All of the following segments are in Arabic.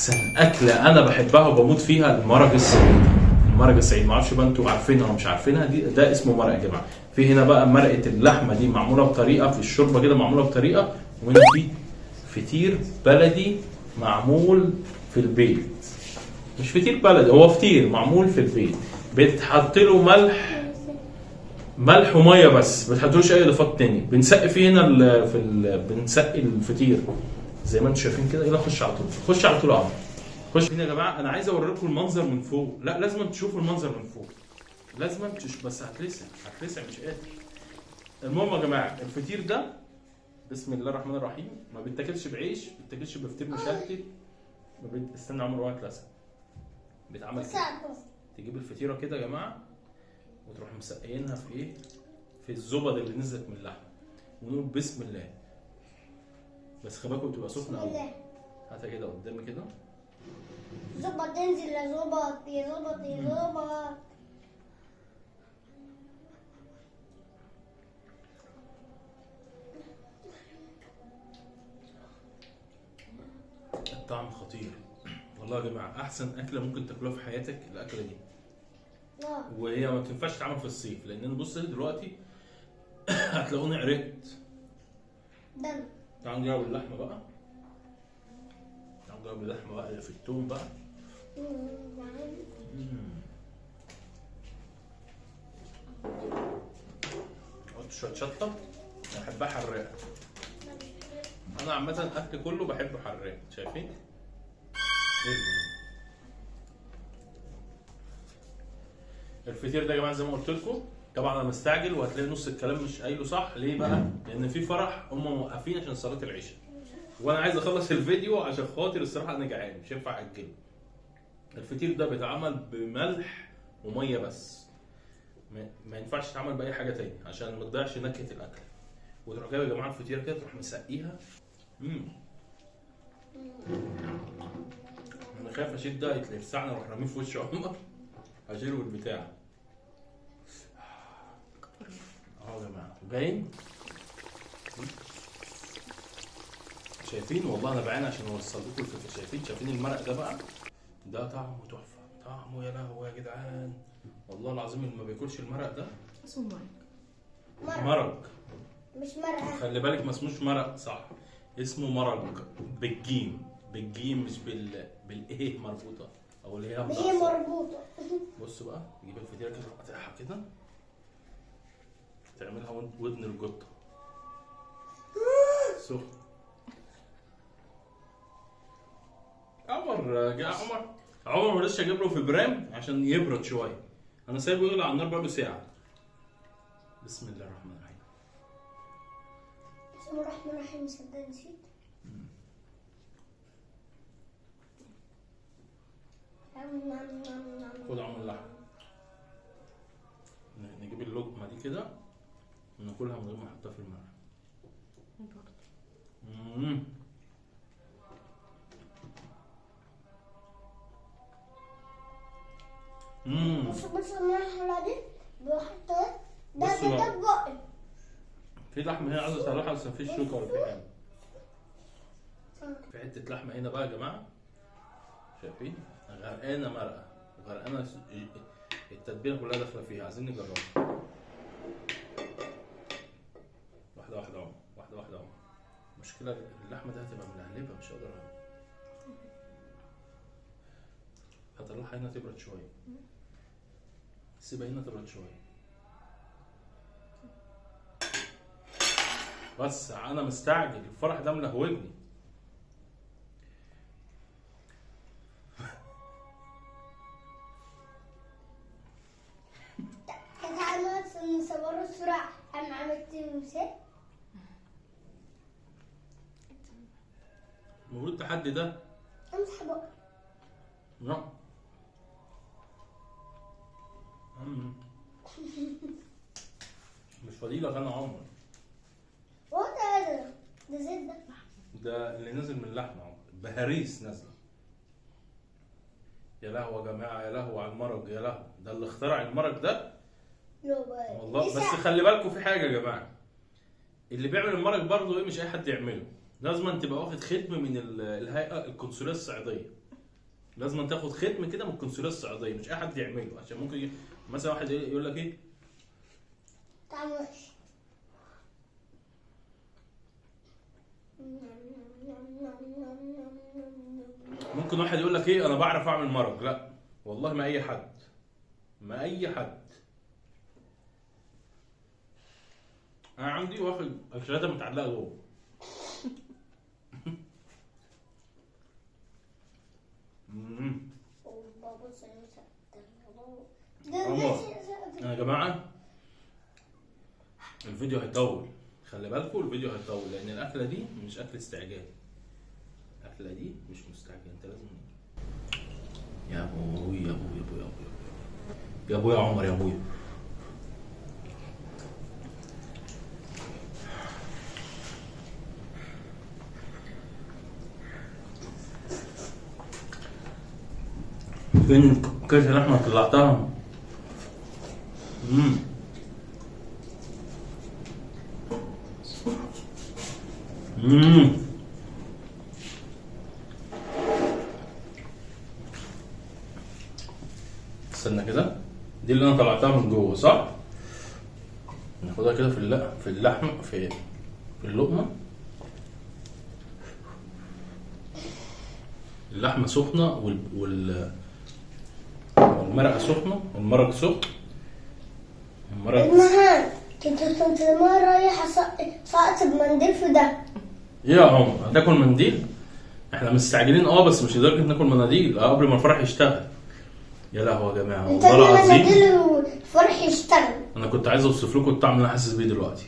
احسن اكله انا بحبها وبموت فيها المرق الصعيدي. المرق الصعيدي معرفش بقى انتوا عارفينها ولا مش عارفينها، ده اسمه مرق يا جماعه. في هنا بقى مرقه اللحمه دي معموله بطريقه، في الشوربه كده معموله بطريقه، وهنا في فطير بلدي معمول في البيت. مش فطير بلدي، هو فطير معمول في البيت، بتحط له ملح وميه بس، ما بتحطلوش اي اضافات تاني. بنسقي فيه هنا بنسقي الفطير زي ما انتم شايفين كده. يلا خش على طول، خش على طول يا عمر. خش هنا يا جماعه. انا عايز اوريكم المنظر من فوق. لا لازم تشوفوا المنظر من فوق، لازم بس هتلسع مش قادر. المهم يا جماعه، الفطير ده بسم الله الرحمن الرحيم ما بيتاكلش بعيش، ما بيتاكلش بفطير مشلتت. استنى عمر وقت لسه. بيتعمل كده، تجيب الفطيره كده يا جماعه وتروح مسقينها في ايه؟ في الزبد اللي نزلت من اللحمه، ونقول بسم الله. بس خلي بالكم بتبقى سخنه قوي. هاتها كده قدامي كده. زبط انزل يا زبط يا زبط يا زبط. الطعم خطير والله يا جماعه. احسن اكله ممكن تاكلوها في حياتك الاكله دي. وهي ما تنفعش تتعمل في الصيف، لان بص دلوقتي هتلاقوني عرقت. تعالوا نجرب اللحمه بقى. تعالوا نجرب اللحمه بقى اللي في التوم بقى. حط شويه شطه. انا بحبها حراقه. انا عامه الاكل كله بحبه حراق. شايفين؟ الفطير ده يا جماعه زي ما قلت لكم، طبعا انا مستعجل وهتلاقي نص الكلام مش قايله صح. ليه بقى؟ لان في فرح هم موقفين عشان صلاه العشاء، وانا عايز اخلص الفيديو عشان خاطر الصراحه انا جعان مش هينفع اجله. الفطير ده بيتعمل بملح وميه بس، ما ينفعش يتعمل باي حاجه تاني عشان ما تضيعش نكهه الاكل. وتروح جايب يا جماعه الفطيره كده تروح مسقيها. انا خايف اشيل ده يتلسعني واروح راميه في وش عمر. هشيله بالبتاع اهو يا جماعه. باين؟ شايفين؟ والله انا بعاني عشان اوصل لكم الفكره. شايفين المرق ده بقى؟ ده طعمه تحفه، طعمه يا لهوي يا جدعان. والله العظيم اللي ما بياكلش المرق ده اسمه مرق. مش مرقه. خلي بالك ما اسموش مرق، صح؟ اسمه مرق بالجيم مش بالايه مربوطه او اللي هي مربوطه. بص بقى، تجيب الفطيره كده تقطعها كده، تعملها ودن القطه سخن. عمر ما رضيتش اجيب له في برام عشان يبرد شويه. انا سايبه يغلي على النار بقاله ساعه. بسم الله الرحمن الرحيم. بسم الله الرحمن الرحيم. صدق نسيت. خد عمر اللحمه. نجيب اللقمه دي كده وناكلها من غير ما نحطها في الملح. بس المرحله دي بحط ده بقى. في لحمه هنا عايزه اطلعها بس مفيش شوكه ولا في حاجه. في حته لحمه هنا بقى يا جماعه، شايفين؟ غرقانه مرقه وغرقانه التتبيله كلها داخله فيها. عايزين نجربها واحده واحده اهو، واحده واحده اهو. المشكله اللحمه دي هتبقى ملهلبه، مش هقدر هطلعها هنا تبرد شويه. سيبها هنا تبرد شويه. بس انا مستعجل، الفرح ده ملهوجني. نصوره الصورة. انا عملت تمثال. المفروض التحدي ده امسح بقى. لا مش فضيلة انا عمر. هو ده زيت ده. ده اللي نزل من اللحمة عمر، بهاريس نازلة. يا لهوي يا جماعة، يا لهوي على المرق، يا لهوي. ده اللي اخترع المرق ده والله. بس خلي بالكم في حاجه يا جماعه، اللي بيعمل المرق برضه ايه، مش اي حد يعمله. لازم تبقى واخد ختم من الهيئه القنصليه الصعيديه. لازم تاخد ختم كده من القنصليه السعوديه، مش اي حد يعمله، عشان ممكن مثلا واحد يقول لك ايه طعم وحش. ممكن واحد يقول لك ايه انا بعرف اعمل مرق. لا والله ما اي حد، ما اي حد. انا عندي واخد الشهاده متعلقه جوه. يا جماعه الفيديو هيطول، خلي بالكم الفيديو هيطول، لان الاكله دي مش اكل استعجال. الاكله دي مش مستعجل، انت لازم يا ابوي يا ابوي يا ابوي يا ابوي يا ابوي يا عمر يا ابوي. فين كيس اللحمه طلعتها؟ استنى كده، دي اللي انا طلعتها من جوه صح؟ ناخدها كده في اللحمه في اللقمه. اللحمه سخنه والمرقه سخنه والمرق سخن. المهم كنت مرة رايحة سقط بمنديل في ده. يا عمر هتاكل منديل؟ احنا مستعجلين بس مش لدرجه ناكل مناديل قبل ما الفرح يشتغل. يا لهوي يا جماعه والله العظيم المنديل والفرح يشتغل. انا كنت عايز اوصف لكم الطعم اللي انا حاسس بيه دلوقتي.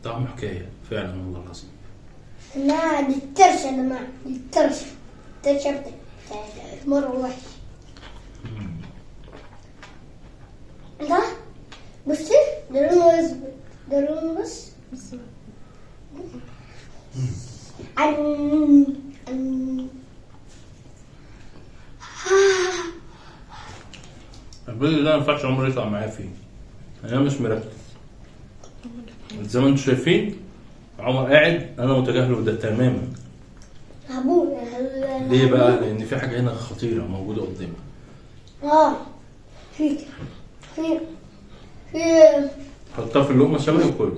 طعم حكايه فعلا والله العظيم. لا دي الترشة يا جماعة، دي الترشة بتاعت مرة وحش. ده بصي ده لونه اسود، ده لونه بس الفيديو ده ما ينفعش عمر يطلع معايا فيه، انا مش مركز. زي ما انتم شايفين عمر قاعد انا متجاهله ده تماما. ليه بقى؟ لان في حاجه هنا خطيره موجوده قدامي. في حطها في اللقمه شبهي وكل.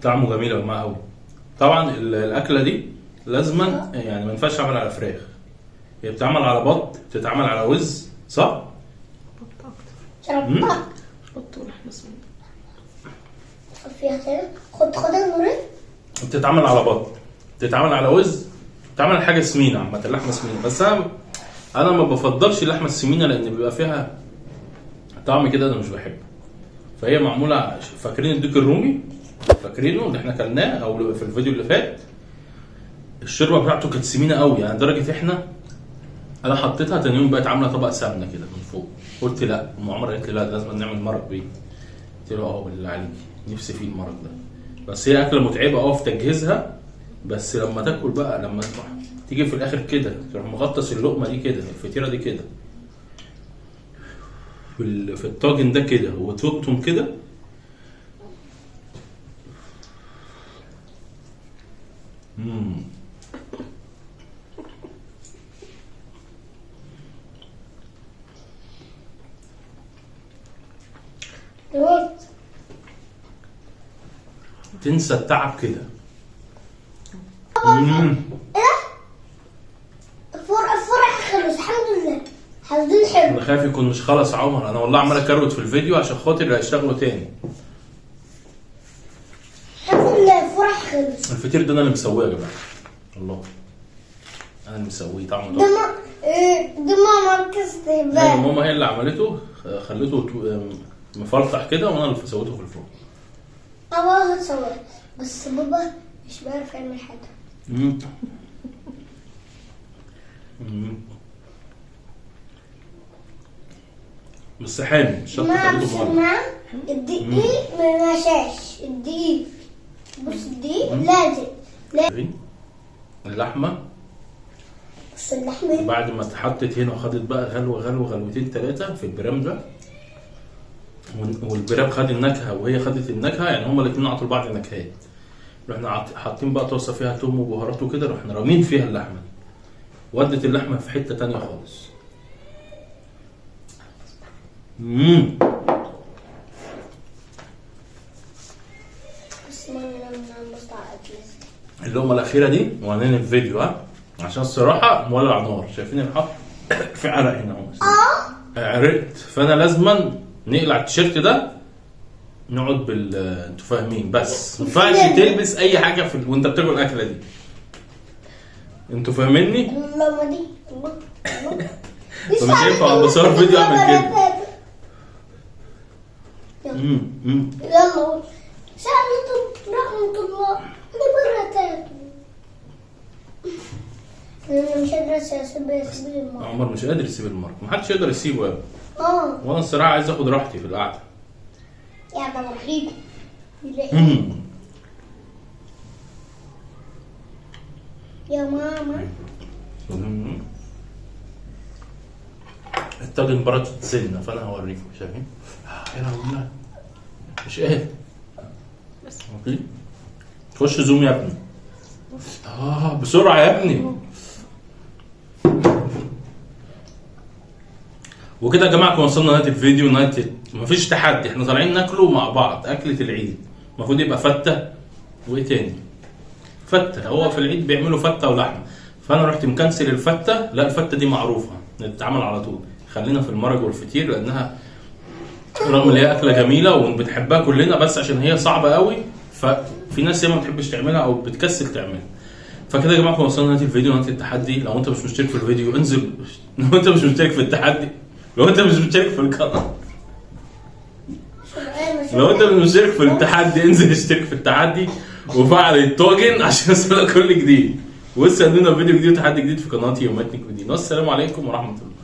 طعمه جميل يا جماعه قوي. طبعا الاكله دي لازما يعني ما ينفعش تعمل على فراخ، هي بتتعمل على بط، بتتعمل على وز صح؟ بط اكتر. بط ولحمه سمين. فيها كده خدها نوري. بتتعمل على بط، بتتعمل على وز، بتتعمل حاجه سمينه عامه، اللحمه سمينه. بس انا ما بفضلش اللحمه السمينه لان بيبقى فيها طعم كده انا مش بحبه. فهي معموله، فاكرين الديك الرومي؟ فاكرينه اللي احنا كلناه او في الفيديو اللي فات؟ الشوربه بتاعته كانت سمينه قوي، يعني لدرجه انا حطيتها تاني يوم بقت عامله طبق سمنه كده من فوق. قلت لا، ام عمر قالت لي لا لازم نعمل مرق بيه. قلت له بالله عليك نفسي فيه المرق ده. بس هي اكله متعبه في تجهيزها، بس لما تاكل بقى لما تيجي في الاخر كده تروح مغطس اللقمه دي كده، الفطيره دي كده في الطاجن ده كده وتقطم كده. تنسى التعب كده. الفرح خلص الحمد لله، حظين حلو. انا خايف يكون مش خلص يا عمر، انا والله عمال اكروت في الفيديو عشان خاطر هيشتغلوا تاني. الحمد لله الفرح خلص. الفطير ده انا اللي مسويه يا جماعه، الله انا اللي مسويه. طعمه ده ماما ركزت بقى. ماما هي اللي عملته، خليته مفلطح كده وانا اللي سويته في الفرن. بابا هتصور بس بابا مش بيعرف يعمل حاجه. بس حامي مش شرط تخليته مره. مع الدقيق ما مشاش الدقيق. بص الدقيق لازم اللحمه. بص اللحمه بعد ما اتحطت هنا وخدت بقى غلوتين ثلاثه في البرام ده، والبراب خد النكهه وهي خدت النكهه، يعني هما الاثنين عطوا لبعض نكهات. رحنا حاطين بقى طاسه فيها توم وبهارات وكده، رحنا رامين فيها اللحمه، ودت اللحمه في حته تانية خالص. اللقمه الاخيره دي وهننهي الفيديو عشان الصراحه مولع نار. شايفين الحر؟ في عرق هنا اهو. عرقت، فانا لازما نقلع التيشيرت ده نقعد انتوا فاهمين، بس ما ينفعش تلبس اي حاجه وانت بتاكل الاكله دي. انتوا فاهميني؟ اللقمه دي مش هينفع بصور فيديو اعمل كده. يلا سلام رحمة الله لبركاته. انا مش قادر اسيب المرة. عمر مش قادر يسيب المرة، محدش يقدر يسيبه يا ابني. وانا الصراحة عايز اخد راحتي في القعدة. يا ده وحيد. يا ماما الطاجن برد سنة، فانا هوريكم. شايفين؟ يا لهوي مش قادر. بس اوكي خش زوم يا ابني. بسرعة يا ابني. وكده يا جماعة كنا وصلنا نهاية الفيديو. مفيش تحدي، احنا طالعين ناكله مع بعض أكلة العيد. المفروض يبقى فتة وايه تاني؟ فتة. هو في العيد بيعملوا فتة ولحمة، فأنا رحت مكنسل الفتة. لا الفتة دي معروفة بتتعمل على طول، خلينا في المرق والفطير لأنها رغم ان هي أكلة جميلة وبنحبها كلنا، بس عشان هي صعبة قوي ففي ناس ما بتحبش تعملها او بتكسل تعملها. فكده يا جماعه كنا وصلنا لنهايه الفيديو، نهايه التحدي. لو انت مش مشترك في الفيديو انزل. لو انت مش مشترك في التحدي، لو انت مش مشترك في القناه، لو انت مش مشترك في التحدي انزل اشترك في التحدي وفعل الطاجن عشان يوصلك كل جديد. واستنونا فيديو جديد وتحدي جديد في قناتي يوماتني جديد. والسلام عليكم ورحمه الله.